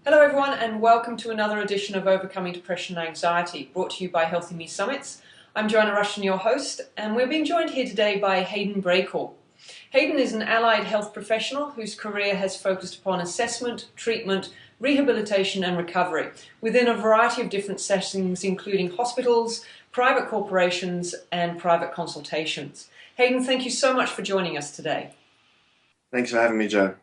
Hello everyone and welcome to another edition of Overcoming Depression and Anxiety, brought to you by Healthy Me Summits. I'm Joanna Rushton, your host, and we're being joined here today by Haydn Brakell. Haydn is an allied health professional whose career has focused upon assessment, treatment, rehabilitation and recovery within a variety of different settings, including hospitals, private corporations and private consultations. Haydn, thank you so much for joining us today. Thanks for having me, Joe.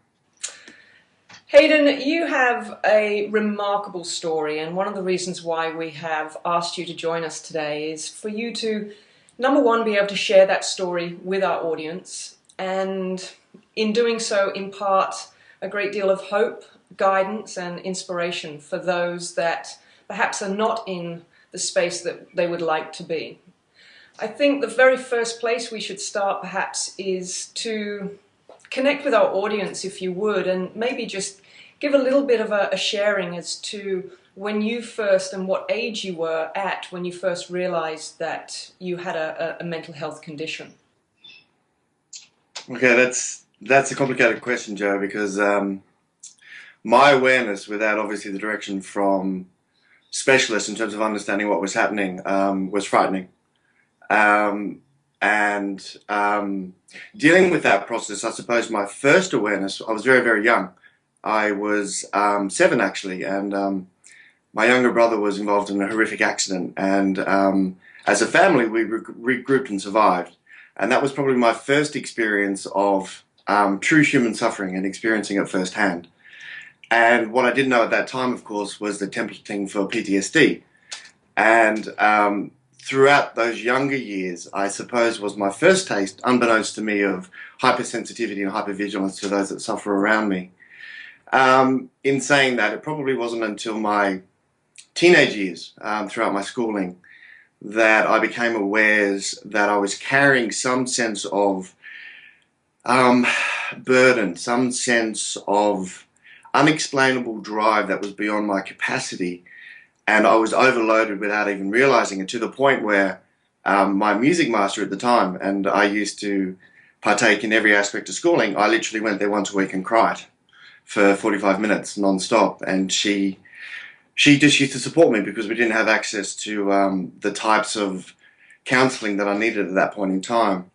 Haydn, you have a remarkable story, and one of the reasons why we have asked you to join us today is for you to, number one, be able to share that story with our audience, and in doing so impart a great deal of hope, guidance and inspiration for those that perhaps are not in the space that they would like to be. I think the very first place we should start perhaps is to connect with our audience, if you would, and maybe just give a little bit of a sharing as to when you first and what age you were at when you first realized that you had a mental health condition. Okay, that's a complicated question, Joe, because my awareness, without obviously the direction from specialists in terms of understanding what was happening, was frightening. Dealing with that process, I suppose my first awareness, I was very, very young. I was 7 actually, and my younger brother was involved in a horrific accident, and as a family we regrouped and survived. And that was probably my first experience of true human suffering and experiencing it firsthand. And what I didn't know at that time, of course, was the templating for PTSD. And throughout those younger years, I suppose, was my first taste, unbeknownst to me, of hypersensitivity and hypervigilance to those that suffer around me. In saying that, it probably wasn't until my teenage years, throughout my schooling, that I became aware that I was carrying some sense of burden, some sense of unexplainable drive that was beyond my capacity. And I was overloaded without even realizing it, to the point where my music master at the time, and I used to partake in every aspect of schooling, I literally went there once a week and cried for 45 minutes non-stop. And she just used to support me because we didn't have access to the types of counseling that I needed at that point in time.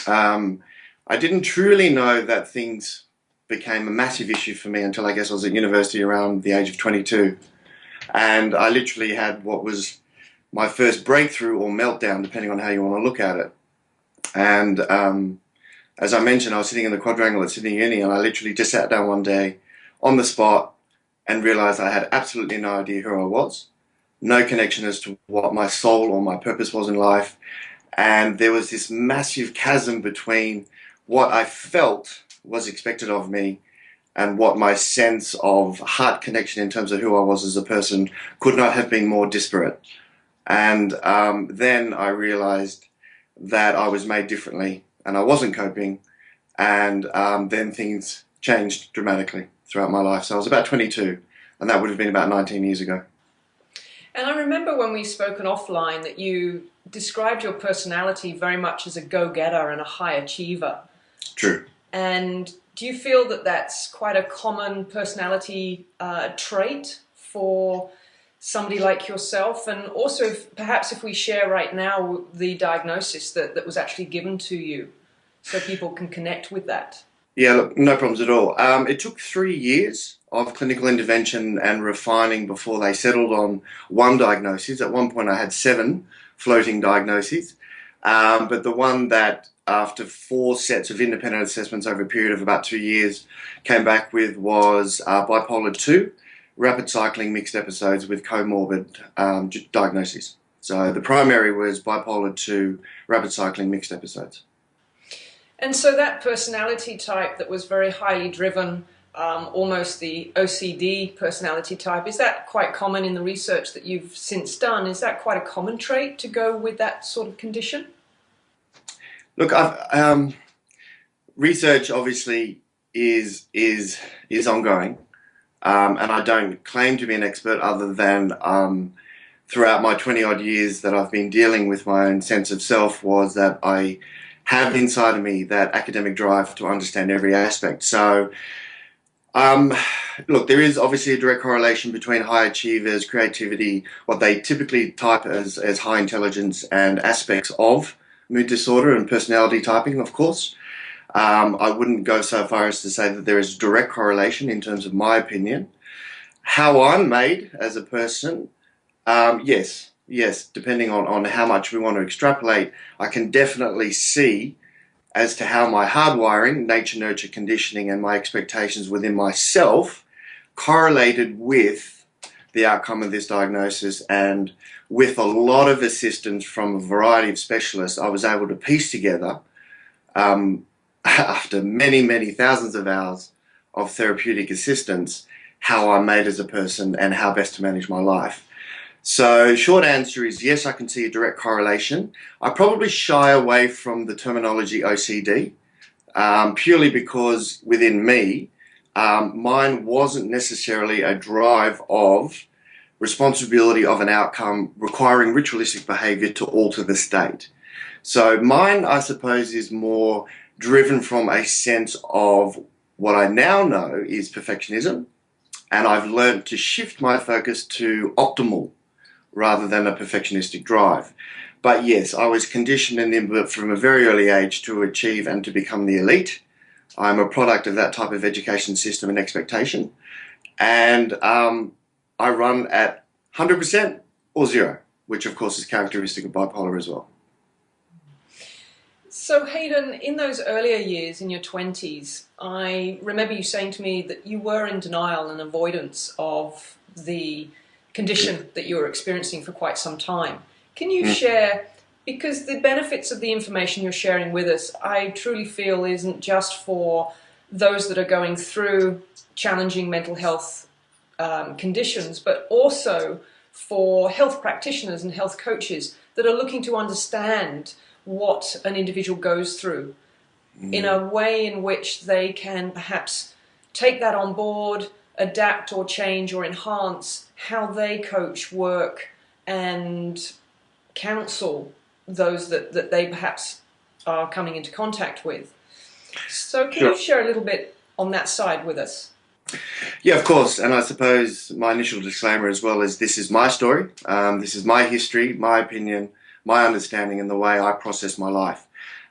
I didn't truly know that things became a massive issue for me until I guess I was at university around the age of 22. And I literally had what was my first breakthrough or meltdown, depending on how you want to look at it. And as I mentioned, I was sitting in the quadrangle at Sydney Uni, and I literally just sat down one day on the spot and realized I had absolutely no idea who I was, no connection as to what my soul or my purpose was in life. And there was this massive chasm between what I felt was expected of me and what my sense of heart connection in terms of who I was as a person could not have been more disparate. And then I realized that I was made differently and I wasn't coping, and then things changed dramatically throughout my life. So I was about 22, and that would have been about 19 years ago. And I remember when we spoken offline that you described your personality very much as a go-getter and a high achiever. True. And do you feel that that's quite a common personality trait for somebody like yourself? And also, perhaps if we share right now the diagnosis that was actually given to you, so people can connect with that. Yeah, look, no problems at all. It took 3 years of clinical intervention and refining before they settled on one diagnosis. At one point I had 7 floating diagnoses, but the one that, after 4 sets of independent assessments over a period of about 2 years, came back with was bipolar 2, rapid cycling mixed episodes with co-morbid diagnoses. So the primary was bipolar 2, rapid cycling mixed episodes. And so that personality type that was very highly driven, almost the OCD personality type, is that quite common in the research that you've since done? Is that quite a common trait to go with that sort of condition? Look, research obviously is ongoing, and I don't claim to be an expert other than throughout my 20-odd years that I've been dealing with my own sense of self, was that I have inside of me that academic drive to understand every aspect. So Um, Look, there is obviously a direct correlation between high achievers, creativity, what they typically type as high intelligence, and aspects of mood disorder and personality typing, of course. I wouldn't go so far as to say that there is direct correlation in terms of my opinion. How I'm made as a person, yes, depending on how much we want to extrapolate, I can definitely see as to how my hardwiring, nature nurture conditioning, and my expectations within myself correlated with the outcome of this diagnosis. And with a lot of assistance from a variety of specialists, I was able to piece together, after many thousands of hours of therapeutic assistance, how I'm made as a person and how best to manage my life. So short answer is yes, I can see a direct correlation. I probably shy away from the terminology OCD, purely because within me, mine wasn't necessarily a drive of responsibility of an outcome requiring ritualistic behavior to alter the state. So mine, I suppose, is more driven from a sense of what I now know is perfectionism, and I've learned to shift my focus to optimal rather than a perfectionistic drive. But yes, I was conditioned from a very early age to achieve and to become the elite. I'm a product of that type of education system and expectation. And I run at 100% or zero, which of course is characteristic of bipolar as well. So Hayden, in those earlier years, in your 20s, I remember you saying to me that you were in denial and avoidance of the condition that you were experiencing for quite some time. Can you share, because the benefits of the information you're sharing with us, I truly feel isn't just for those that are going through challenging mental health conditions, but also for health practitioners and health coaches that are looking to understand what an individual goes through in a way in which they can perhaps take that on board, adapt or change or enhance how they coach, work, and counsel those that they perhaps are coming into contact with. So can you share a little bit on that side with us? Yeah, of course. And I suppose my initial disclaimer as well is this is my story. This is my history, my opinion, my understanding, and the way I process my life.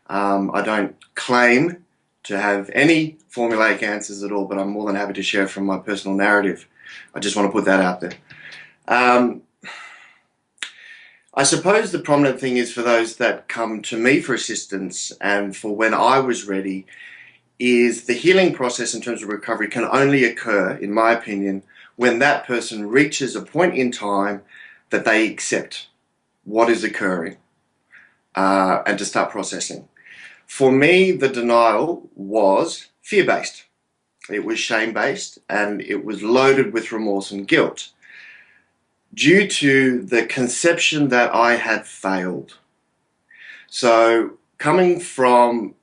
I don't claim to have any formulaic answers at all, but I'm more than happy to share from my personal narrative. I just want to put that out there. I suppose the prominent thing is for those that come to me for assistance and for when I was ready is the healing process in terms of recovery can only occur, in my opinion, when that person reaches a point in time that they accept what is occurring and to start processing. For me, the denial was fear-based. It was shame-based, and it was loaded with remorse and guilt due to the conception that I had failed. So coming from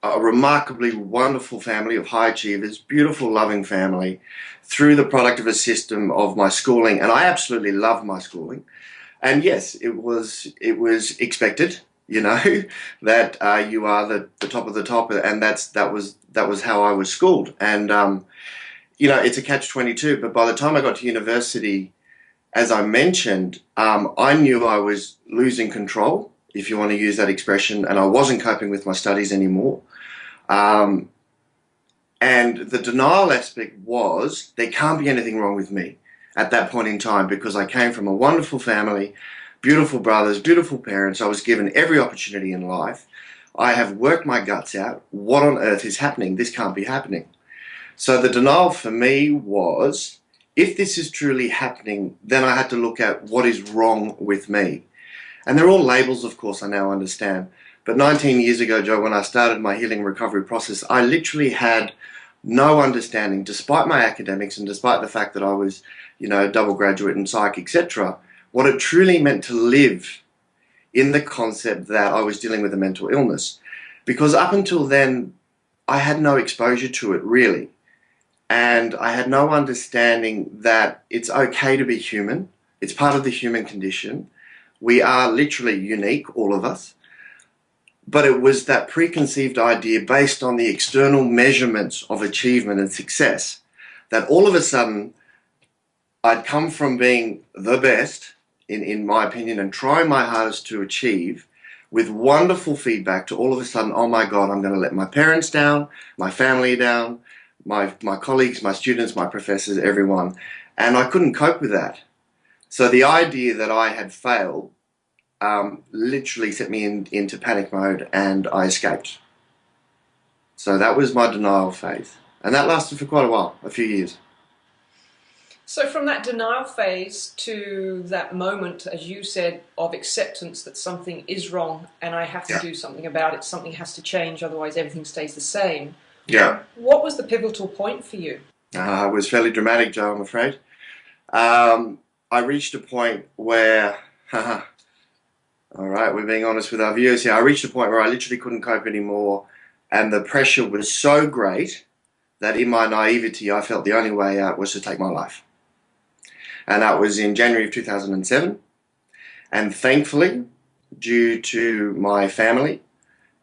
a remarkably wonderful family of high achievers, beautiful, loving family, through the product of a system of my schooling, and I absolutely loved my schooling. And yes, it was expected, you know, that you are the top of the top, and that was how I was schooled. And you know, it's a catch-22. But by the time I got to university, as I mentioned, I knew I was losing control, if you want to use that expression, and I wasn't coping with my studies anymore. And the denial aspect was there can't be anything wrong with me at that point in time because I came from a wonderful family, beautiful brothers, beautiful parents. I was given every opportunity in life. I have worked my guts out. What on earth is happening? This can't be happening. So the denial for me was, if this is truly happening, then I had to look at what is wrong with me. And they're all labels, of course, I now understand. But 19 years ago, Joe, when I started my healing recovery process, I literally had no understanding, despite my academics and despite the fact that I was, you know, double graduate in psych, etc., what it truly meant to live in the concept that I was dealing with a mental illness. Because up until then, I had no exposure to it, really. And I had no understanding that it's okay to be human. It's part of the human condition. We are literally unique, all of us. but it was that preconceived idea based on the external measurements of achievement and success that all of a sudden I'd come from being the best, in my opinion, and trying my hardest to achieve, with wonderful feedback, to all of a sudden, oh my God, I'm going to let my parents down, my family down, my colleagues, my students, my professors, everyone. And I couldn't cope with that. So the idea that I had failed literally set me into panic mode, and I escaped. So that was my denial phase. And that lasted for quite a while, a few years. So from that denial phase to that moment, as you said, of acceptance that something is wrong and I have to do something about it, something has to change, otherwise everything stays the same. Yeah. What was the pivotal point for you? It was fairly dramatic, Joe, I'm afraid. I reached a point where, all right, we're being honest with our viewers here, I reached a point where I literally couldn't cope anymore, and the pressure was so great that in my naivety I felt the only way out was to take my life. And that was in January of 2007. And thankfully, due to my family,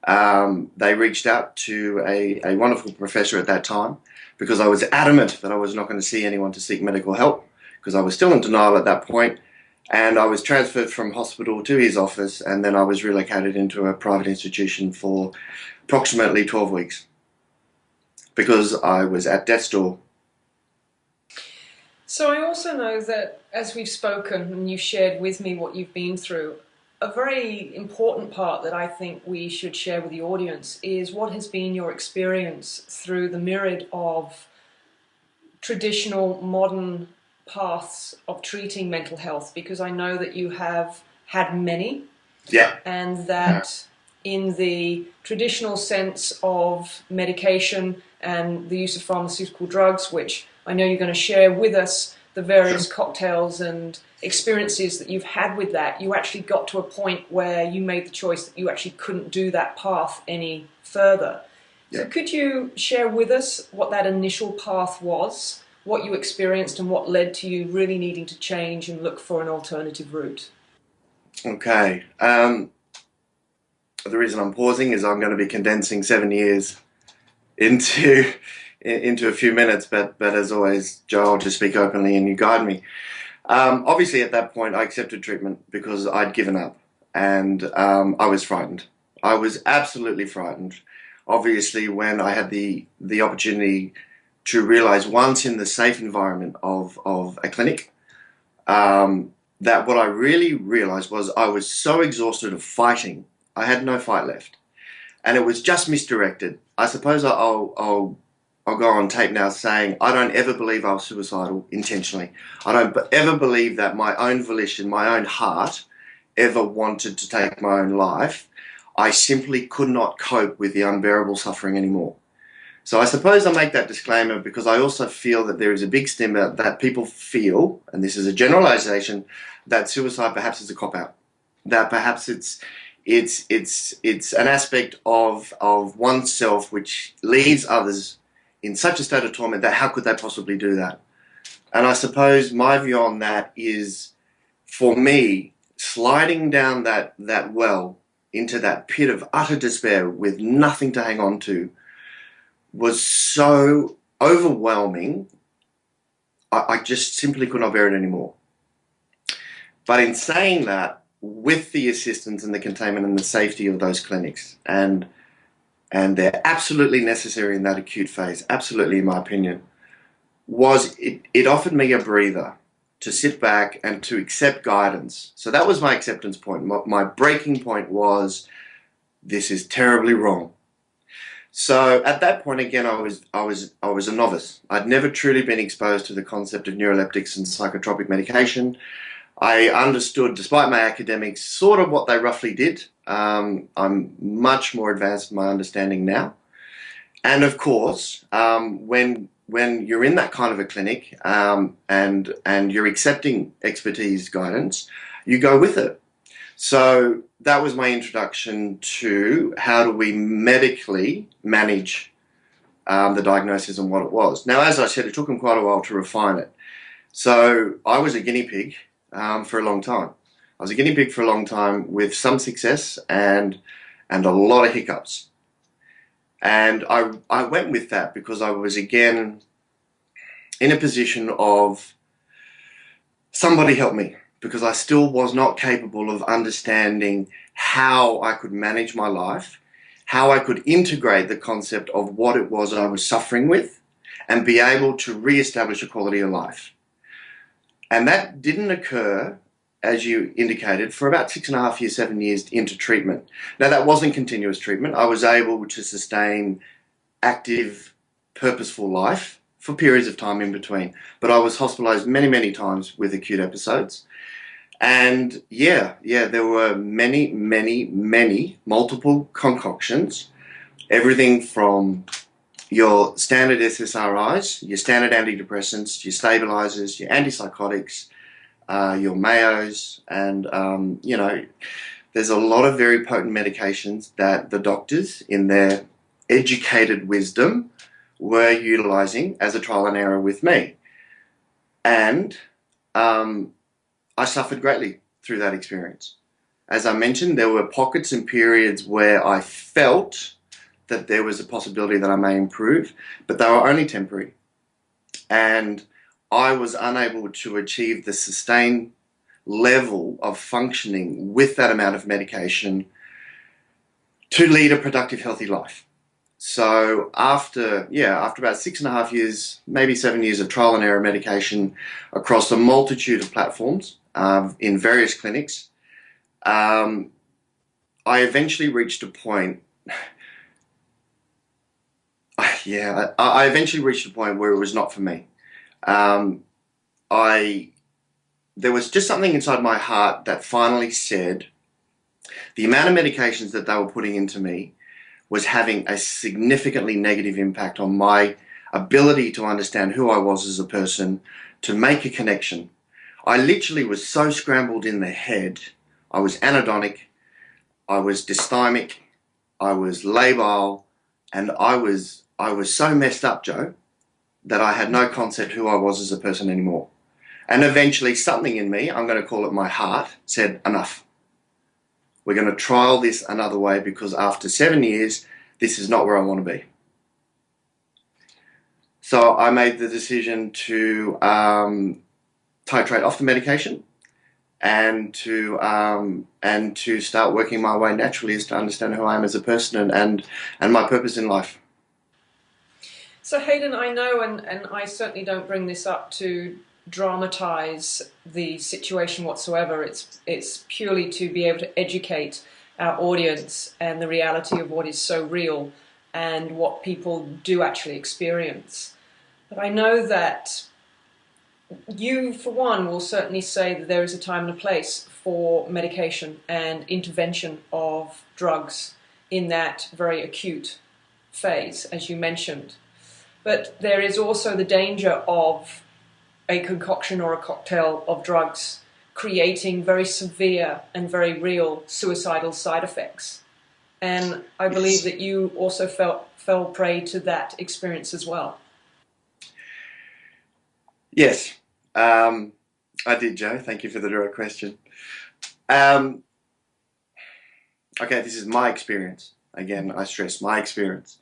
they reached out to a wonderful professor at that time, because I was adamant that I was not going to see anyone to seek medical help, because I was still in denial at that point. And I was transferred from hospital to his office, and then I was relocated into a private institution for approximately 12 weeks, because I was at death's door. So I also know that, as we've spoken and you shared with me what you've been through, a very important part that I think we should share with the audience is what has been your experience through the myriad of traditional modern paths of treating mental health, because I know that you have had many, and that in the traditional sense of medication and the use of pharmaceutical drugs, which I know you're going to share with us the various cocktails and experiences that you've had with that, you actually got to a point where you made the choice that you actually couldn't do that path any further. So could you share with us what that initial path was, what you experienced, and what led to you really needing to change and look for an alternative route? Okay. The reason I'm pausing is I'm going to be condensing 7 years into a few minutes, but as always, Joe, I'll just speak openly and you guide me. Obviously, at that point, I accepted treatment because I'd given up, and I was frightened. I was absolutely frightened. Obviously, when I had the opportunity to realize once in the safe environment of a clinic, that what I really realized was I was so exhausted of fighting, I had no fight left. And it was just misdirected. I suppose I'll go on tape now saying I don't ever believe I was suicidal intentionally. I don't ever believe that my own volition, my own heart, ever wanted to take my own life. I simply could not cope with the unbearable suffering anymore. So I suppose I make that disclaimer because I also feel that there is a big stigma that people feel, and this is a generalization, that suicide perhaps is a cop-out. That perhaps it's an aspect of oneself which leaves others in such a state of torment that how could they possibly do that? And I suppose my view on that is, for me, sliding down that well into that pit of utter despair with nothing to hang on to was so overwhelming, I just simply could not bear it anymore. But in saying that, with the assistance and the containment and the safety of those clinics, and they're absolutely necessary in that acute phase, absolutely in my opinion, it offered me a breather to sit back and to accept guidance. So that was my acceptance point. My breaking point was, this is terribly wrong. So at that point, again, I was a novice. I'd never truly been exposed to the concept of neuroleptics and psychotropic medication. I understood, despite my academics, sort of what they roughly did. I'm much more advanced in my understanding now. And of course, when you're in that kind of a clinic and you're accepting expertise guidance, you go with it. So that was my introduction to how do we medically manage the diagnosis and what it was. Now, as I said, it took them quite a while to refine it. So I was a guinea pig for a long time. I was a guinea pig for a long time with some success and and a lot of hiccups. And I went with that because I was again in a position of somebody help me, because I still was not capable of understanding how I could manage my life, how I could integrate the concept of what it was I was suffering with, and be able to re-establish a quality of life. And that didn't occur, as you indicated, for about 6.5 years, 7 years into treatment. Now, that wasn't continuous treatment. I was able to sustain active, purposeful life for periods of time in between. But I was hospitalized many, many times with acute episodes. And there were many multiple concoctions, everything from your standard SSRIs, your standard antidepressants, your stabilizers, your antipsychotics, your Mayos, and there's a lot of very potent medications that the doctors, in their educated wisdom, were utilizing as a trial and error with me. And I suffered greatly through that experience. As I mentioned, there were pockets and periods where I felt that there was a possibility that I may improve, but they were only temporary. And I was unable to achieve the sustained level of functioning with that amount of medication to lead a productive, healthy life. So after about 6.5 years, maybe 7 years of trial and error medication across a multitude of platforms in various clinics, I eventually reached a point. I eventually reached a point where it was not for me. There was just something inside my heart that finally said the amount of medications that they were putting into me was having a significantly negative impact on my ability to understand who I was as a person, to make a connection. I literally was so scrambled in the head. I was anhedonic, I was dysthymic, I was labile, and I was so messed up, Joe, that I had no concept who I was as a person anymore. And eventually something in me, I'm going to call it my heart, said enough. We're going to trial this another way, because after 7 years, this is not where I want to be. So I made the decision to titrate off the medication and to start working my way naturally as to understand who I am as a person and my purpose in life. So Haydn, I know, and I certainly don't bring this up to dramatize the situation whatsoever. It's purely to be able to educate our audience and the reality of what is so real and what people do actually experience. But I know that you, for one, will certainly say that there is a time and a place for medication and intervention of drugs in that very acute phase, as you mentioned. But there is also the danger of a concoction or a cocktail of drugs creating very severe and very real suicidal side effects. And I believe that you also fell prey to that experience as well. Yes, I did, Joe. Thank you for the direct question. Okay, this is my experience. Again, I stress my experience.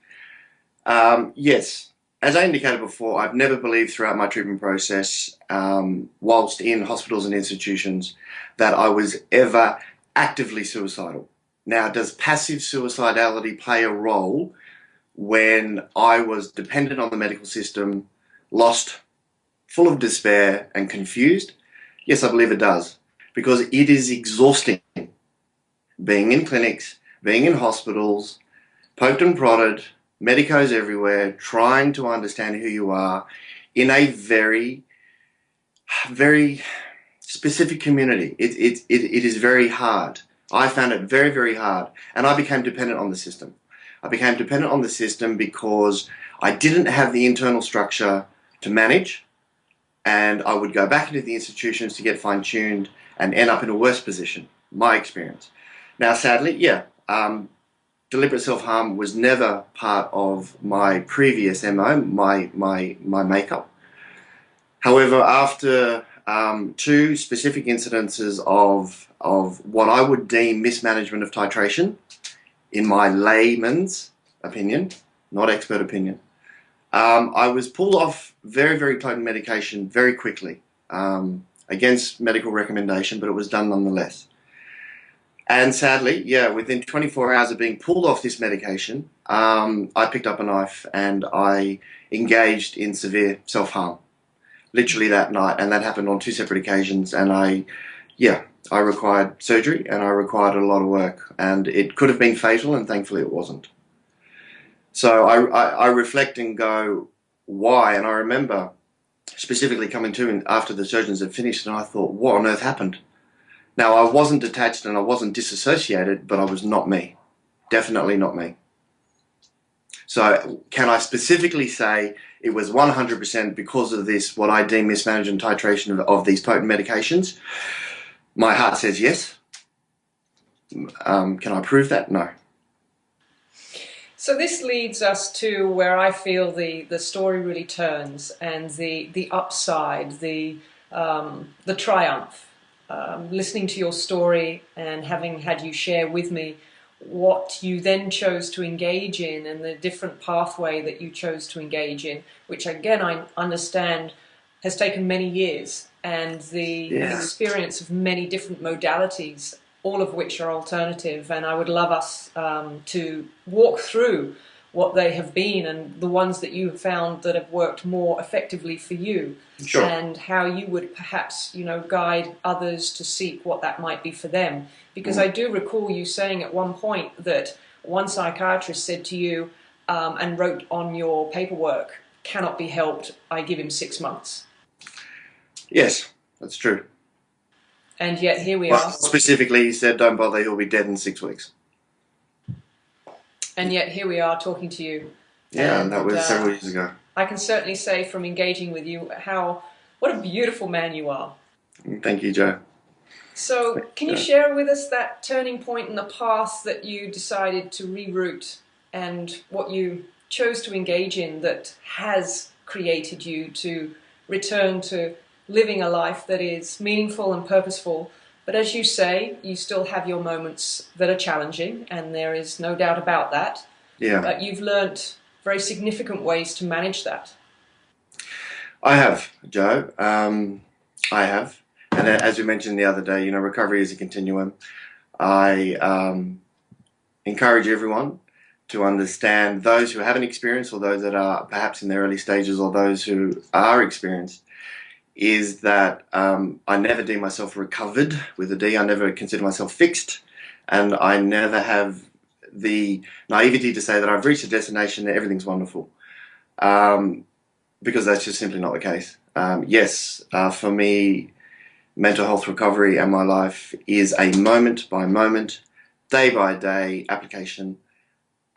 Yes, as I indicated before, I've never believed throughout my treatment process, whilst in hospitals and institutions, that I was ever actively suicidal. Now, does passive suicidality play a role when I was dependent on the medical system, lost, full of despair and confused? Yes, I believe it does, because it is exhausting being in clinics, being in hospitals, poked and prodded, medicos everywhere, trying to understand who you are in a very, very specific community. It is very hard. I found it very, very hard, and I became dependent on the system. I became dependent on the system because I didn't have the internal structure to manage, and I would go back into the institutions to get fine-tuned and end up in a worse position, my experience. Now, sadly, deliberate self-harm was never part of my previous MO, my makeup. However, after two specific incidences of what I would deem mismanagement of titration in my layman's opinion, not expert opinion, I was pulled off very, very potent medication very quickly, against medical recommendation, but it was done nonetheless. And sadly, yeah, within 24 hours of being pulled off this medication, I picked up a knife and I engaged in severe self-harm, literally that night, and that happened on 2 separate occasions. And I required surgery and I required a lot of work, and it could have been fatal, and thankfully it wasn't. So I reflect and go, why? And I remember specifically coming to after the surgeons had finished, and I thought, what on earth happened? Now, I wasn't detached and I wasn't disassociated, but I was not me. Definitely not me. So can I specifically say it was 100% because of this, what I deem mismanagement titration of these potent medications? My heart says yes. Can I prove that? No. So this leads us to where I feel the story really turns, and the upside, the triumph. Listening to your story and having had you share with me what you then chose to engage in and the different pathway that you chose to engage in, which again I understand has taken many years, and the experience of many different modalities, all of which are alternative. And I would love us to walk through what they have been and the ones that you have found that have worked more effectively for you. Sure. And how you would perhaps, guide others to seek what that might be for them. Because I do recall you saying at one point that one psychiatrist said to you and wrote on your paperwork, cannot be helped, I give him 6 months. Yes, that's true. And yet here we are. Specifically, he said, don't bother, he'll be dead in 6 weeks. And yet here we are talking to you. Yeah, and that was several years ago. I can certainly say from engaging with you what a beautiful man you are. Thank you, Joe. So can you share with us that turning point in the path that you decided to reroute, and what you chose to engage in that has created you to return to living a life that is meaningful and purposeful? But as you say, you still have your moments that are challenging, and there is no doubt about that. Yeah. But you've learnt very significant ways to manage that. I have, Joe. I have. And as we mentioned the other day, recovery is a continuum. I encourage everyone to understand, those who haven't experienced or those that are perhaps in their early stages or those who are experienced, is that I never deem myself recovered with a D. I never consider myself fixed, and I never have the naivety to say that I've reached a destination and everything's wonderful, because that's just simply not the case. Yes, for me, mental health recovery and my life is a moment by moment, day by day application,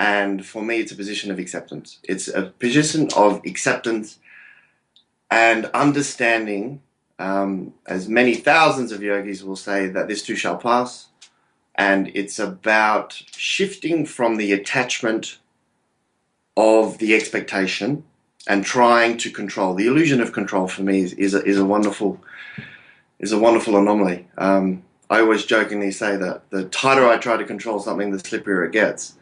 and for me it's a position of acceptance. It's a position of acceptance and understanding, as many thousands of yogis will say, that this too shall pass. And it's about shifting from the attachment of the expectation and trying to control. The illusion of control for me is a wonderful anomaly. I always jokingly say that the tighter I try to control something, the slipperier it gets.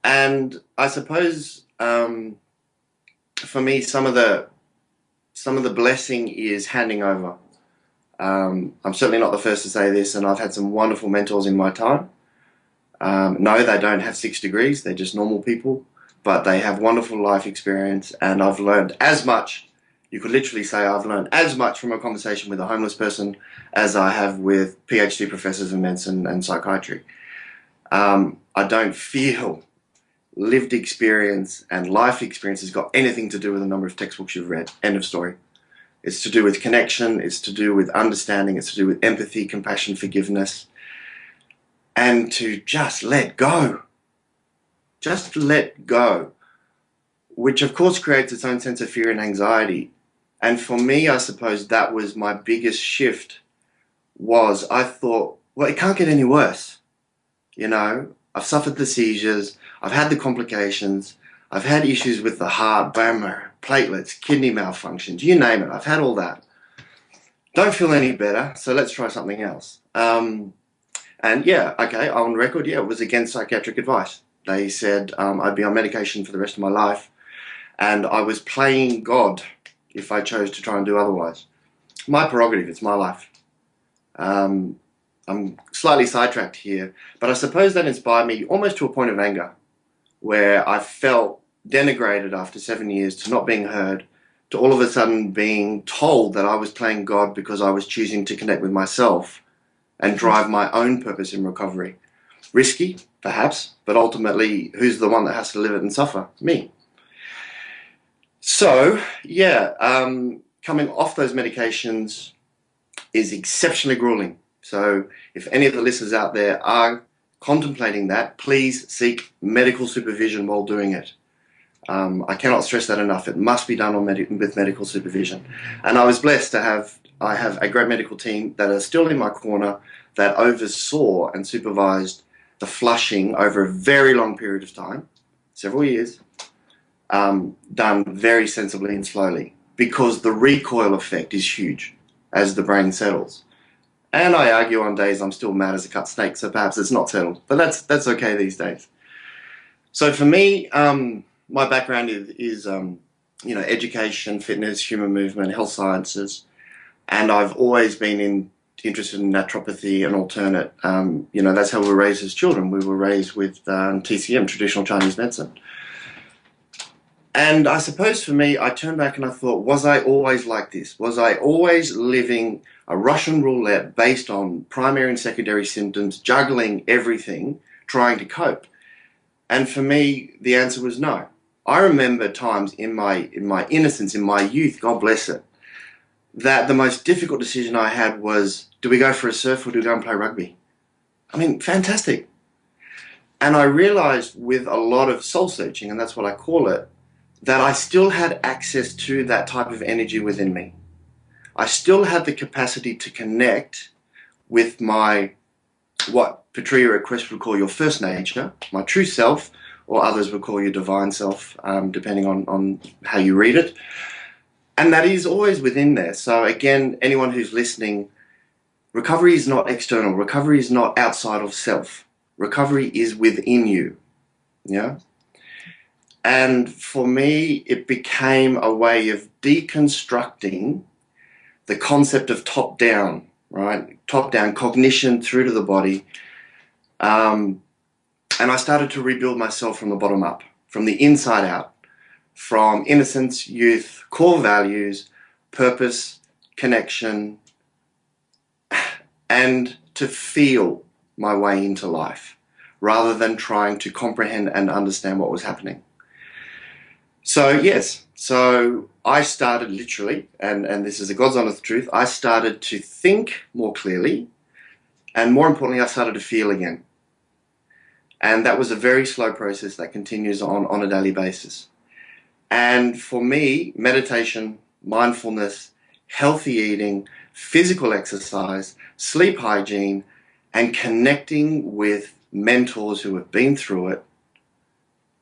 And I suppose for me, some of the blessing is handing over. I'm certainly not the first to say this, and I've had some wonderful mentors in my time. No, they don't have 6 degrees, they're just normal people, but they have wonderful life experience, and I've learned as much, you could literally say I've learned as much from a conversation with a homeless person as I have with PhD professors in medicine and psychiatry. I don't feel lived experience and life experience has got anything to do with the number of textbooks you've read. End of story. It's to do with connection, it's to do with understanding, it's to do with empathy, compassion, forgiveness, and to just let go. Just let go, which of course creates its own sense of fear and anxiety. And for me, I suppose that was my biggest shift, was I thought, well, it can't get any worse. I've suffered the seizures, I've had the complications, I've had issues with the heart, bone marrow, platelets, kidney malfunctions, you name it, I've had all that. Don't feel any better, so let's try something else. And yeah, okay, on record, yeah, it was against psychiatric advice. They said I'd be on medication for the rest of my life, and I was playing God if I chose to try and do otherwise. My prerogative, it's my life. I'm slightly sidetracked here, but I suppose that inspired me almost to a point of anger, where I felt denigrated after 7 years to not being heard, to all of a sudden being told that I was playing God because I was choosing to connect with myself and drive my own purpose in recovery. Risky, perhaps, but ultimately, who's the one that has to live it and suffer? Me. So, yeah, coming off those medications is exceptionally grueling. So if any of the listeners out there are contemplating that, please seek medical supervision while doing it. I cannot stress that enough. It must be done with medical supervision. And I was blessed to have a great medical team that are still in my corner that oversaw and supervised the flushing over a very long period of time, several years, done very sensibly and slowly, because the recoil effect is huge as the brain settles. And I argue on days I'm still mad as a cut snake, so perhaps it's not settled. But that's okay these days. So for me, my background is education, fitness, human movement, health sciences, and I've always been interested in naturopathy and alternate. That's how we were raised as children. We were raised with TCM, traditional Chinese medicine. And I suppose for me, I turned back and I thought, was I always like this? Was I always living a Russian roulette based on primary and secondary symptoms, juggling everything, trying to cope? And for me, the answer was no. I remember times in my innocence, in my youth, God bless it, that the most difficult decision I had was, do we go for a surf or do we go and play rugby? I mean, fantastic. And I realized with a lot of soul searching, and that's what I call it, that I still had access to that type of energy within me. I still had the capacity to connect with what Petria at Quest would call your first nature, my true self, or others would call your divine self, depending on how you read it. And that is always within there. So again, anyone who's listening, recovery is not external. Recovery is not outside of self. Recovery is within you. Yeah? And for me, it became a way of deconstructing the concept of top-down, right? Top-down cognition through to the body. And I started to rebuild myself from the bottom up, from the inside out, from innocence, youth, core values, purpose, connection, and to feel my way into life, rather than trying to comprehend and understand what was happening. So yes, so I started literally, and this is a God's honest truth, I started to think more clearly, and more importantly, I started to feel again. And that was a very slow process that continues on a daily basis. And for me, meditation, mindfulness, healthy eating, physical exercise, sleep hygiene, and connecting with mentors who have been through it,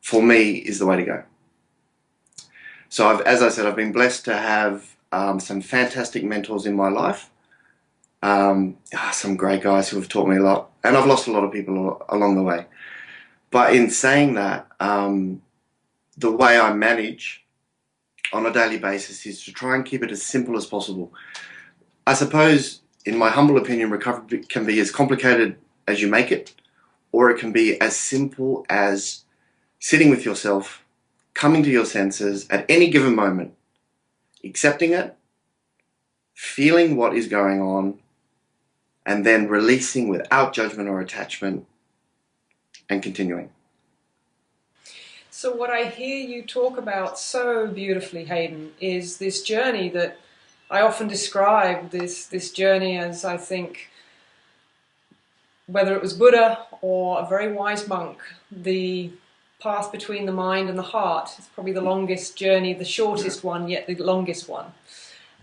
for me, is the way to go. So as I said, I've been blessed to have some fantastic mentors in my life. Some great guys who have taught me a lot. And I've lost a lot of people along the way. But in saying that, the way I manage on a daily basis is to try and keep it as simple as possible. I suppose, in my humble opinion, recovery can be as complicated as you make it, or it can be as simple as sitting with yourself, coming to your senses at any given moment, accepting it, feeling what is going on, and then releasing without judgment or attachment, and continuing. So what I hear you talk about so beautifully, Haydn, is this journey that I often describe, this journey as, I think, whether it was Buddha or a very wise monk, the path between the mind and the heart is probably the longest journey, the shortest one, yet the longest one.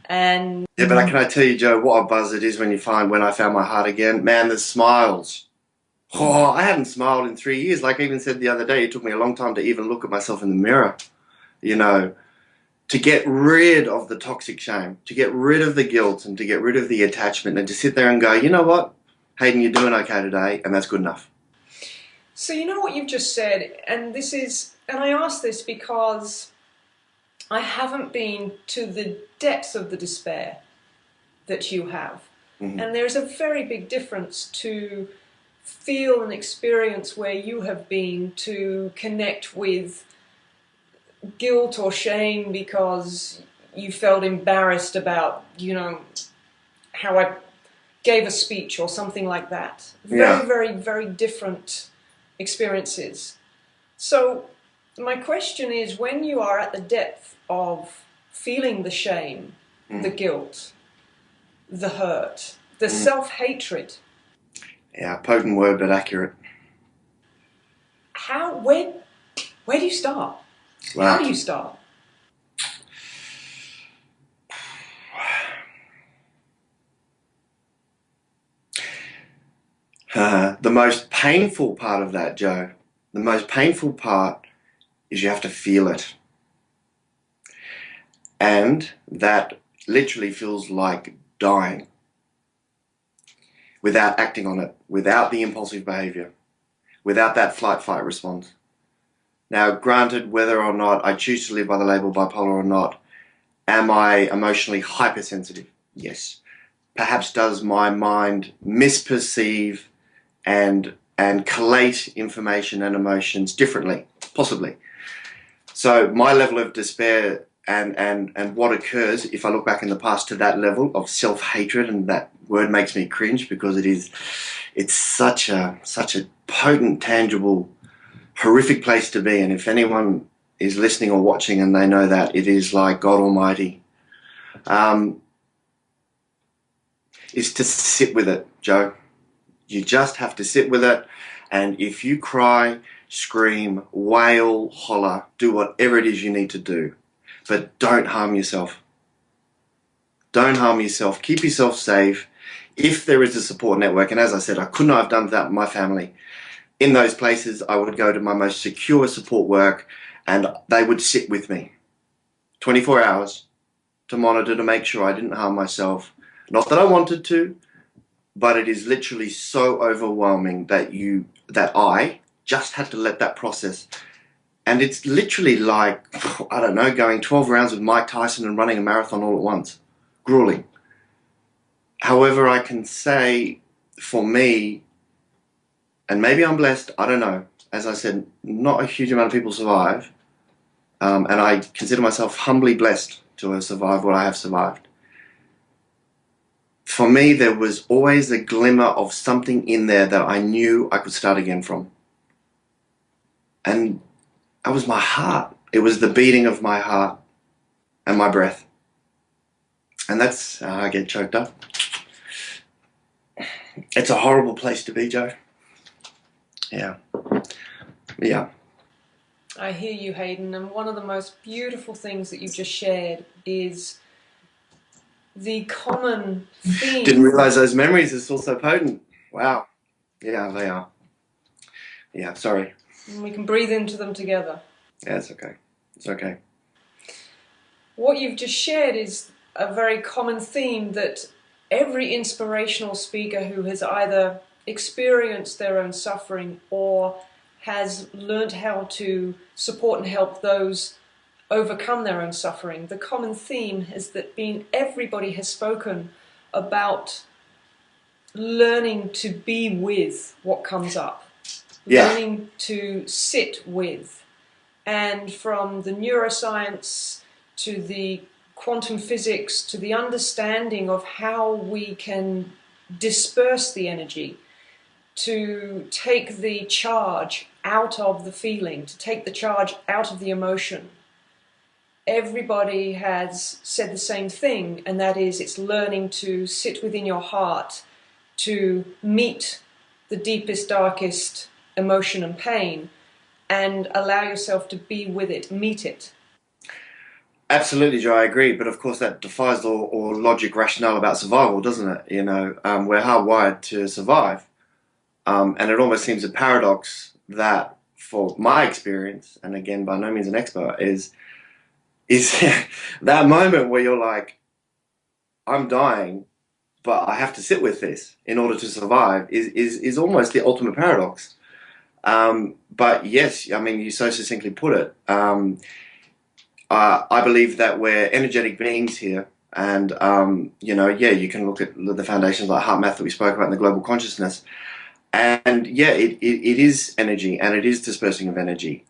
And yeah, but can I tell you, Joe, what a buzz it is when I found my heart again. Man, there's smiles. Oh, I haven't smiled in 3 years. Like I even said the other day, it took me a long time to even look at myself in the mirror, to get rid of the toxic shame, to get rid of the guilt and to get rid of the attachment and to sit there and go, you know what? Haydn, you're doing okay today, and that's good enough. So you know what you've just said, and I ask this because I haven't been to the depths of the despair that you have. Mm-hmm. And there's a very big difference to feel and experience where you have been, to connect with guilt or shame because you felt embarrassed about, how I gave a speech or something like that. Very, very, very different experiences. So my question is, when you are at the depth of feeling the shame, the guilt, the hurt, the self-hatred. Yeah, potent word, but accurate. Where do you start? Wow. How do you start? The most painful part of that, Joe, the most painful part is you have to feel it. And that literally feels like dying without acting on it, without the impulsive behavior, without that flight-fight response. Now, granted, whether or not I choose to live by the label bipolar or not, am I emotionally hypersensitive? Yes. Perhaps does my mind misperceive and collate information and emotions differently? Possibly. So my level of despair and what occurs if I look back in the past to that level of self-hatred, and that word makes me cringe because it's such a potent, tangible, horrific place to be. And if anyone is listening or watching and they know that, it is like God Almighty, is to sit with it, Joe. You just have to sit with it, and if you cry, scream, wail, holler, do whatever it is you need to do, but don't harm yourself. Don't harm yourself. Keep yourself safe. If there is a support network, and as I said, I could not have done that with my family. In those places, I would go to my most secure support work, and they would sit with me 24 hours to monitor, to make sure I didn't harm myself. Not that I wanted to, but it is literally so overwhelming that I just had to let that process. And it's literally like, I don't know, going 12 rounds with Mike Tyson and running a marathon all at once. Grueling. However, I can say, for me, and maybe I'm blessed, I don't know. As I said, not a huge amount of people survive. And I consider myself humbly blessed to have survived what I have survived. For me, there was always a glimmer of something in there that I knew I could start again from. And that was my heart. It was the beating of my heart and my breath. And that's how I get choked up. It's a horrible place to be, Joe. Yeah. Yeah. I hear you, Haydn, and one of the most beautiful things that you've just shared is the common theme. Didn't realize those memories are still so potent. Wow. Yeah, they are. Yeah, sorry. And we can breathe into them together. Yeah, it's okay. It's okay. What you've just shared is a very common theme that every inspirational speaker who has either experienced their own suffering or has learned how to support and help those overcome their own suffering, the common theme is that everybody has spoken about learning to be with what comes up, learning to sit with. And from the neuroscience to the quantum physics to the understanding of how we can disperse the energy, to take the charge out of the feeling, to take the charge out of the emotion. Everybody has said the same thing, and that is it's learning to sit within your heart, to meet the deepest, darkest emotion and pain, and allow yourself to be with it, meet it. Absolutely, Joe, I agree. But of course that defies all logic, rationale about survival, doesn't it? You know, we're hardwired to survive. And it almost seems a paradox that, for my experience, and again, by no means an expert, is that moment where you're like, I'm dying, but I have to sit with this in order to survive is almost the ultimate paradox. But yes, I mean, you so succinctly put it. I believe that we're energetic beings here. And, you know, yeah, you can look at the foundations like heart math that we spoke about in the global consciousness. And yeah, it is energy, and it is dispersing of energy.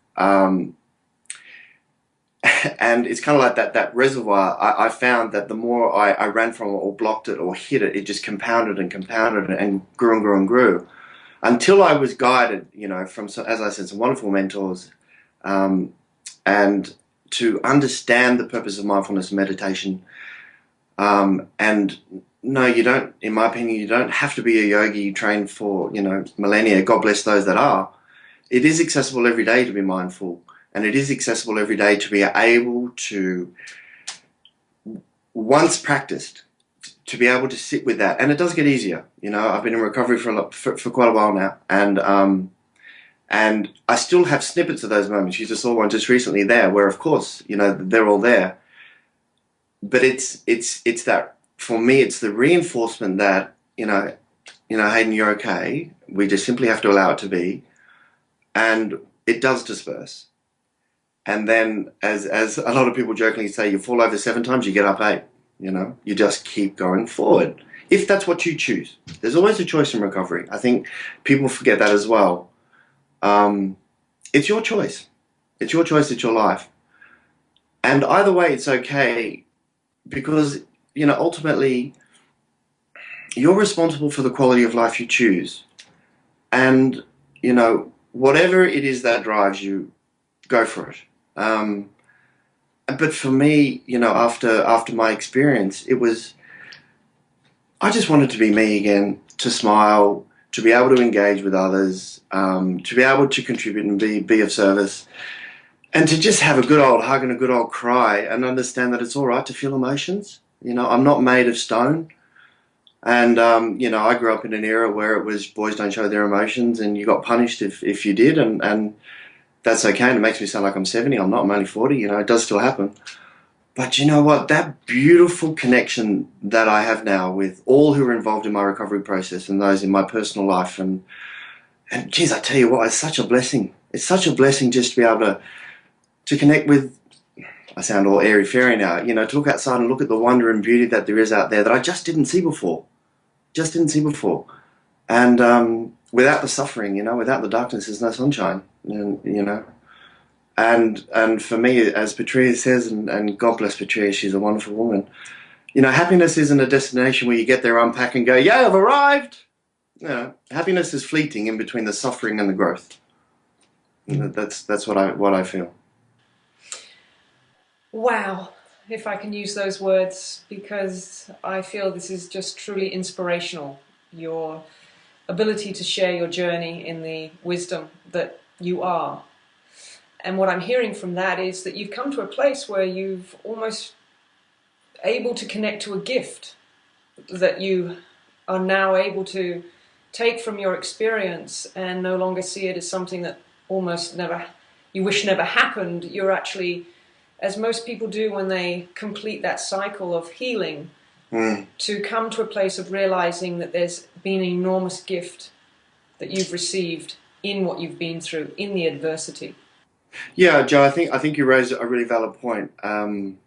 And it's kind of like that reservoir. I found that the more I ran from it or blocked it or hit it, it just compounded and compounded and grew and grew and grew until I was guided, you know, from, as I said, some wonderful mentors, and to understand the purpose of mindfulness and meditation. And no, you don't, in my opinion, you don't have to be a yogi trained for, you know, millennia. God bless those that are. It is accessible every day to be mindful. And it is accessible every day to be able to, once practiced, to be able to sit with that. And it does get easier. You know, I've been in recovery for quite a while now. And I still have snippets of those moments. You just saw one just recently there where, of course, you know, they're all there. But it's that, for me, it's the reinforcement that, you know, Haydn, you're okay. We just simply have to allow it to be. And it does disperse. And then, as a lot of people jokingly say, you fall over 7 times, you get up 8. You know, you just keep going forward. If that's what you choose. There's always a choice in recovery. I think people forget that as well. It's your choice. It's your choice, it's your life. And either way, it's okay, because, you know, ultimately, you're responsible for the quality of life you choose. And, you know, whatever it is that drives you, go for it. But for me, you know, after my experience, it was, I just wanted to be me again, to smile, to be able to engage with others, to be able to contribute and be of service, and to just have a good old hug and a good old cry and understand that it's all right to feel emotions. You know, I'm not made of stone. And, you know, I grew up in an era where it was boys don't show their emotions and you got punished if you did. And that's okay. And it makes me sound like I'm 70. I'm not. I'm only 40. You know, it does still happen. But you know what? That beautiful connection that I have now with all who are involved in my recovery process and those in my personal life. And geez, I tell you what, it's such a blessing. It's such a blessing just to be able to connect with, I sound all airy-fairy now, you know, to look outside and look at the wonder and beauty that there is out there that I just didn't see before. Just didn't see before. And without the suffering, you know, without the darkness, there's no sunshine. And, you know, and for me, as Patria says, and God bless Patria, she's a wonderful woman, you know, happiness isn't a destination where you get there, unpack and go, yeah, I've arrived. You know, happiness is fleeting in between the suffering and the growth. You know, that's what I feel. Wow, if I can use those words, because I feel this is just truly inspirational. Your ability to share your journey in the wisdom that you are. And what I'm hearing from that is that you've come to a place where you've almost able to connect to a gift that you are now able to take from your experience and no longer see it as something that almost never, you wish never happened. You're actually, as most people do when they complete that cycle of healing, to come to a place of realizing that there's been an enormous gift that you've received in what you've been through, in the adversity. Yeah, Joe, I think you raised a really valid point. And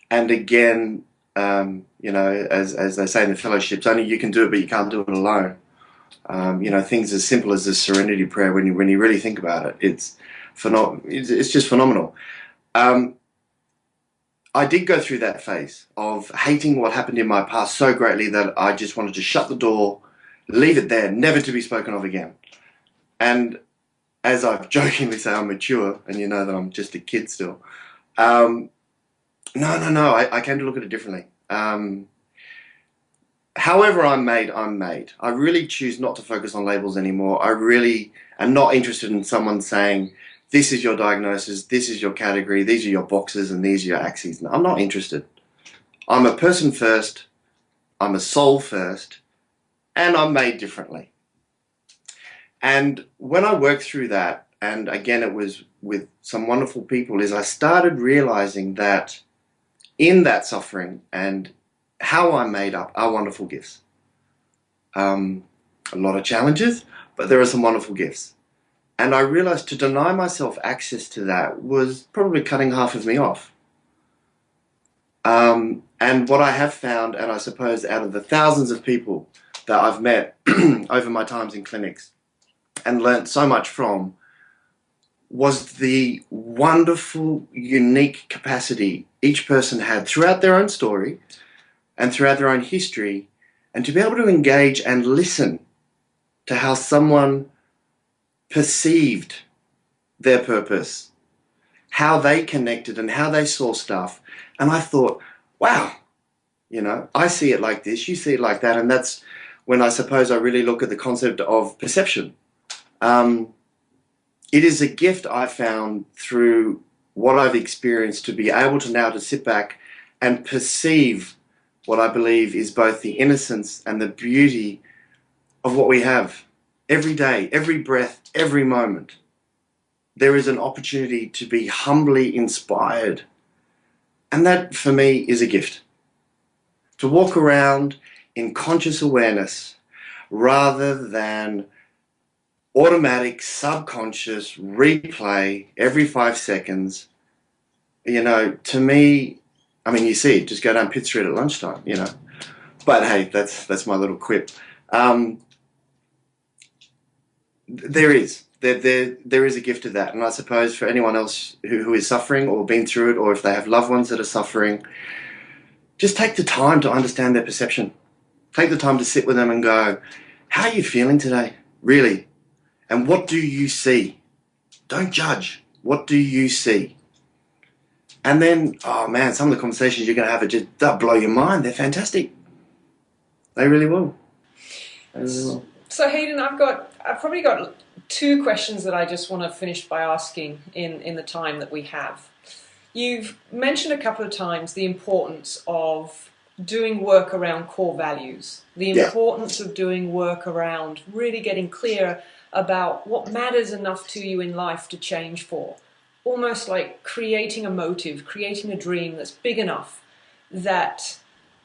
again, you know, as they say in the fellowships, only you can do it, but you can't do it alone. You know, things as simple as the serenity prayer, when you really think about it, it's just phenomenal. I did go through that phase of hating what happened in my past so greatly that I just wanted to shut the door, leave it there, never to be spoken of again. And as I jokingly say, I'm mature, and you know that I'm just a kid still. No, I came to look at it differently. However I'm made, I'm made. I really choose not to focus on labels anymore. I really am not interested in someone saying, this is your diagnosis, this is your category, these are your boxes, and these are your axes. No, I'm not interested. I'm a person first, I'm a soul first, and I'm made differently. And when I worked through that, and again it was with some wonderful people, is I started realizing that in that suffering and how I'm made up are wonderful gifts. A lot of challenges, but there are some wonderful gifts. And I realized to deny myself access to that was probably cutting half of me off. And what I have found, and I suppose out of the thousands of people that I've met over my times in clinics and learnt so much from, was the wonderful, unique capacity each person had throughout their own story and throughout their own history, and to be able to engage and listen to how someone perceived their purpose, how they connected and how they saw stuff. And I thought, wow, you know, I see it like this, you see it like that. And that's when I suppose I really look at the concept of perception. It is a gift I found through what I've experienced to be able to now to sit back and perceive what I believe is both the innocence and the beauty of what we have every day, every breath, every moment. There is an opportunity to be humbly inspired. And that, for me, is a gift. To walk around in conscious awareness rather than automatic, subconscious replay every 5 seconds. You know, to me, I mean, you see it, just go down Pitt Street at lunchtime, you know. But hey, that's my little quip. There is a gift of that. And I suppose for anyone else who is suffering or been through it, or if they have loved ones that are suffering, just take the time to understand their perception. Take the time to sit with them and go, how are you feeling today? Really? And what do you see? Don't judge. What do you see? And then, oh man, some of the conversations you're going to have they'll blow your mind. They're fantastic. They really will. They really will. So Haydn, I've probably got 2 questions that I just want to finish by asking in the time that we have. You've mentioned a couple of times the importance of doing work around core values, the importance of doing work around really getting clear about what matters enough to you in life to change for. Almost like creating a motive, creating a dream that's big enough that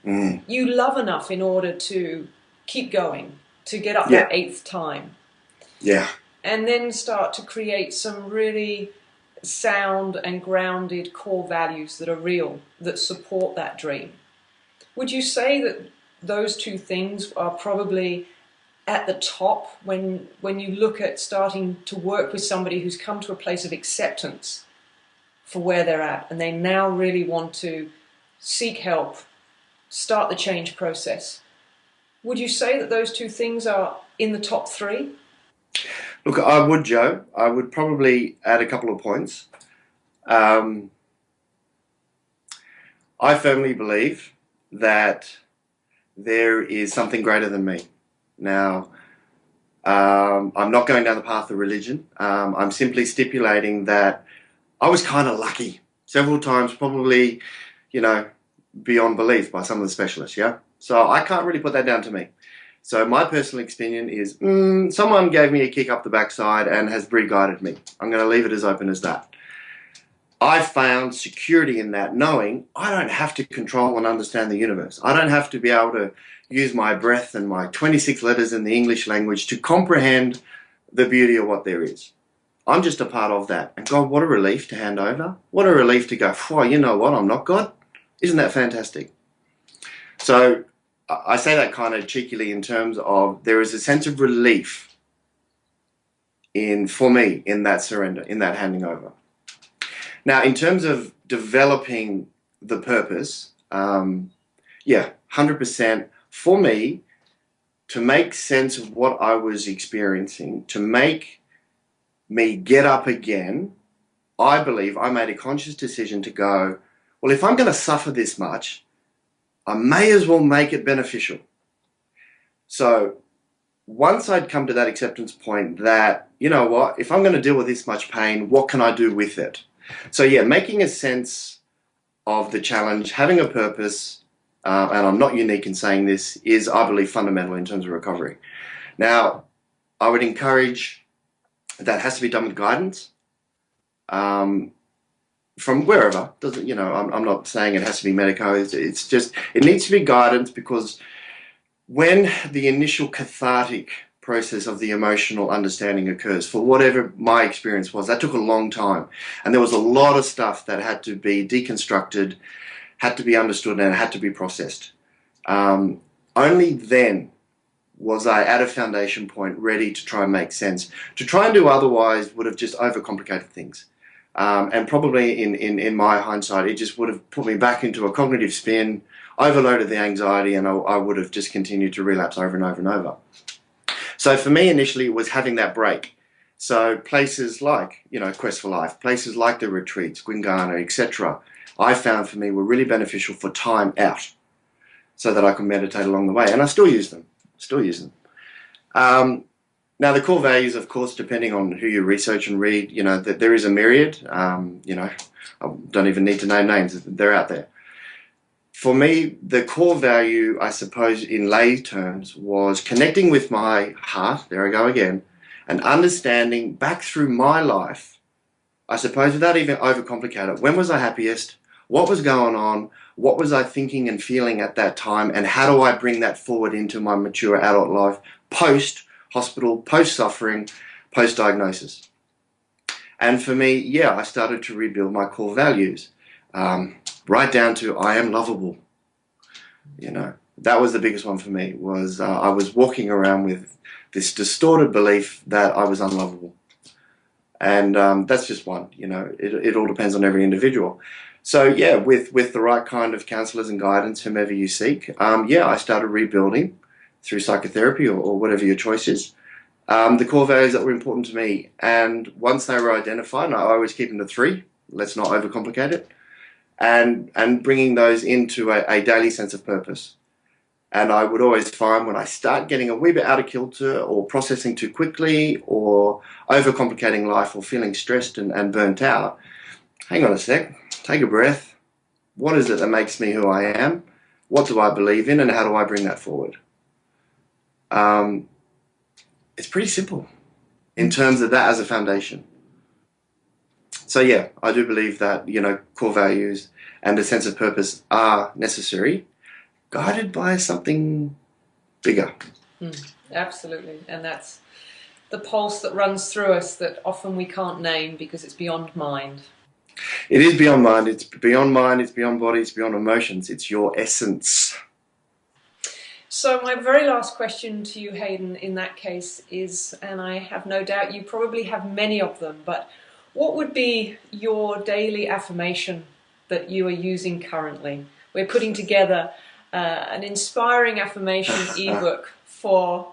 you love enough in order to keep going, to get up that 8th time. Yeah. And then start to create some really sound and grounded core values that are real, that support that dream. Would you say that those 2 things are probably at the top when you look at starting to work with somebody who's come to a place of acceptance for where they're at, and they now really want to seek help, start the change process? Would you say that those 2 things are in the top 3? Look, I would, Joe. I would probably add a couple of points. I firmly believe that there is something greater than me. Now, I'm not going down the path of religion. I'm simply stipulating that I was kind of lucky several times, probably, you know, beyond belief by some of the specialists, yeah? So I can't really put that down to me. So my personal opinion is someone gave me a kick up the backside and has re-guided me. I'm going to leave it as open as that. I found security in that, knowing I don't have to control and understand the universe. I don't have to be able to use my breath and my 26 letters in the English language to comprehend the beauty of what there is. I'm just a part of that. And God, what a relief to hand over. What a relief to go, oh, you know what, I'm not God. Isn't that fantastic? So I say that kind of cheekily in terms of there is a sense of relief for me in that surrender, in that handing over. Now, in terms of developing the purpose, 100% for me, to make sense of what I was experiencing, to make me get up again, I believe I made a conscious decision to go, well, if I'm going to suffer this much, I may as well make it beneficial. So once I'd come to that acceptance point that, you know what, if I'm going to deal with this much pain, what can I do with it? So yeah, making a sense of the challenge, having a purpose, and I'm not unique in saying this, is, I believe, fundamental in terms of recovery. Now, I would encourage that has to be done with guidance. from wherever. Doesn't, I'm not saying it has to be medico. It's just, it needs to be guidance, because when the initial cathartic process of the emotional understanding occurs, for whatever my experience was, that took a long time. And there was a lot of stuff that had to be deconstructed, had to be understood, and had to be processed. Only then was I at a foundation point ready to try and make sense. To try and do otherwise would have just overcomplicated things. And probably in my hindsight, it just would have put me back into a cognitive spin, overloaded the anxiety, and I would have just continued to relapse over and over and over. So for me, initially, it was having that break. So places like, Quest for Life, places like the retreats, Gwingana, etc., I found for me were really beneficial for time out, so that I could meditate along the way. And I still use them. Now, the core values, of course, depending on who you research and read, that there is a myriad. I don't even need to name names. They're out there. For me, the core value, I suppose, in lay terms, was connecting with my heart, there I go again, and understanding back through my life, I suppose, without even overcomplicating it, when was I happiest, what was going on, what was I thinking and feeling at that time, and how do I bring that forward into my mature adult life, post-hospital, post-suffering, post-diagnosis. And for me, I started to rebuild my core values. Right down to I am lovable. That was the biggest one for me, was I was walking around with this distorted belief that I was unlovable. And that's just one, it all depends on every individual. So with the right kind of counselors and guidance, whomever you seek, I started rebuilding through psychotherapy or whatever your choice is, the core values that were important to me. And once they were identified, and I always keep them to 3, let's not overcomplicate it, and bringing those into a daily sense of purpose. And I would always find when I start getting a wee bit out of kilter, or processing too quickly, or overcomplicating life, or feeling stressed and burnt out, hang on a sec, take a breath. What is it that makes me who I am? What do I believe in, and how do I bring that forward? It's pretty simple in terms of that as a foundation. So I do believe that, core values and a sense of purpose are necessary, guided by something bigger. Absolutely. And that's the pulse that runs through us that often we can't name because it's beyond mind. It is beyond mind. It's beyond mind. It's beyond body. It's beyond emotions. It's your essence. So my very last question to you, Haydn, in that case is, and I have no doubt you probably have many of them, but what would be your daily affirmation that you are using currently? We're putting together an inspiring affirmation ebook for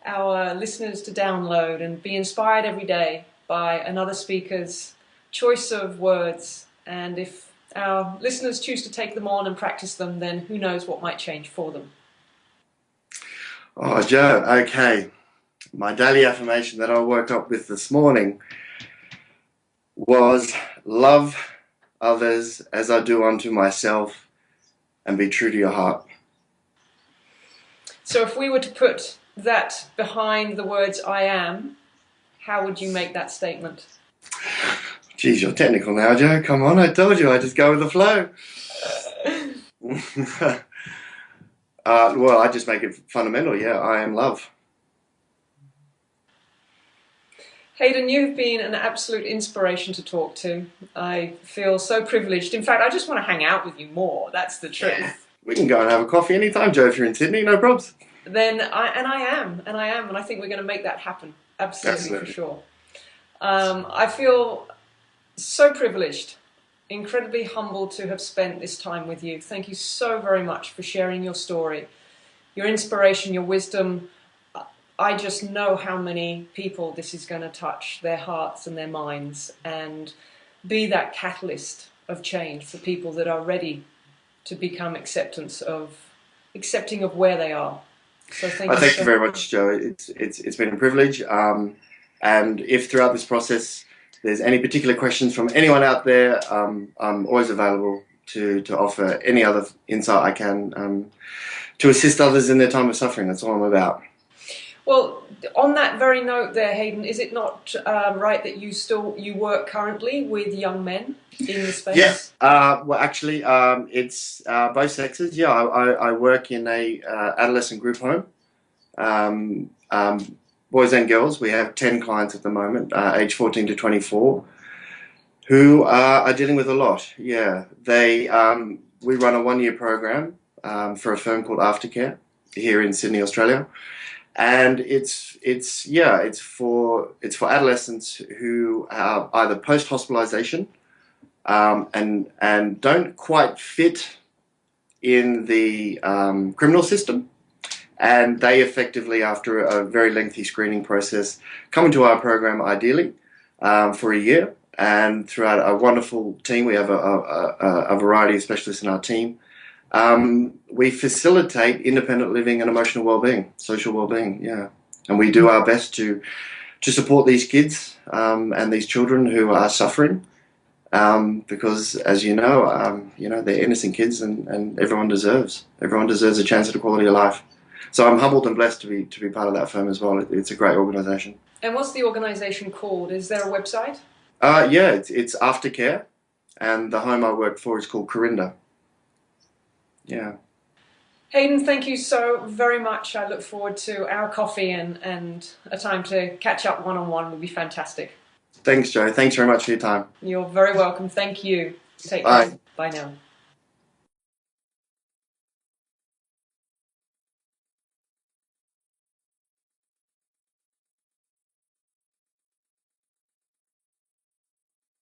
our listeners to download and be inspired every day by another speaker's choice of words. And if our listeners choose to take them on and practice them, then who knows what might change for them. Oh, Joe, okay. My daily affirmation that I woke up with this morning was love others as I do unto myself, and be true to your heart. So if we were to put that behind the words I am, how would you make that statement? Geez, you're technical now, Joe. Come on, I told you, I just go with the flow. Well, I just make it fundamental. I am love. Haydn, you've been an absolute inspiration to talk to. I feel so privileged. In fact, I just want to hang out with you more. That's the truth. Yeah. We can go and have a coffee anytime, Joe, if you're in Sydney. No problems. Then I am, and I think we're going to make that happen. Absolutely. For sure. I feel so privileged, incredibly humbled to have spent this time with you. Thank you so very much for sharing your story, your inspiration, your wisdom. I just know how many people this is going to touch, their hearts and their minds, and be that catalyst of change for people that are ready to become accepting of where they are. So thank you very much, Joe. It's been a privilege. And if throughout this process there's any particular questions from anyone out there, I'm always available to offer any other insight I can to assist others in their time of suffering. That's all I'm about. Well, on that very note there, Haydn, is it not right that you work currently with young men in the space? Yeah. Well, actually, it's both sexes. Yeah, I work in a adolescent group home. Um, um, Boys and girls. We have 10 clients at the moment, age 14 to 24, who are dealing with a lot. Yeah, we run a 1-year program for a firm called Aftercare here in Sydney, Australia. And it's for adolescents who are either post hospitalization and don't quite fit in the criminal system, and they effectively, after a very lengthy screening process, come into our program ideally for a year. And throughout a wonderful team, we have a variety of specialists in our team. We facilitate independent living and emotional well-being, social well-being, yeah. And we do our best to support these kids and these children who are suffering, because, as you know, they're innocent kids, and everyone deserves a chance at a quality of life. So I'm humbled and blessed to be part of that firm as well. It's a great organisation. And what's the organisation called? Is there a website? Yeah, it's Aftercare, and the home I work for is called Corinda. Yeah. Haydn, thank you so very much. I look forward to our coffee and a time to catch up one-on-one would be fantastic. Thanks, Joe. Thanks very much for your time. You're very welcome. Thank you. Take Bye. care. Bye now.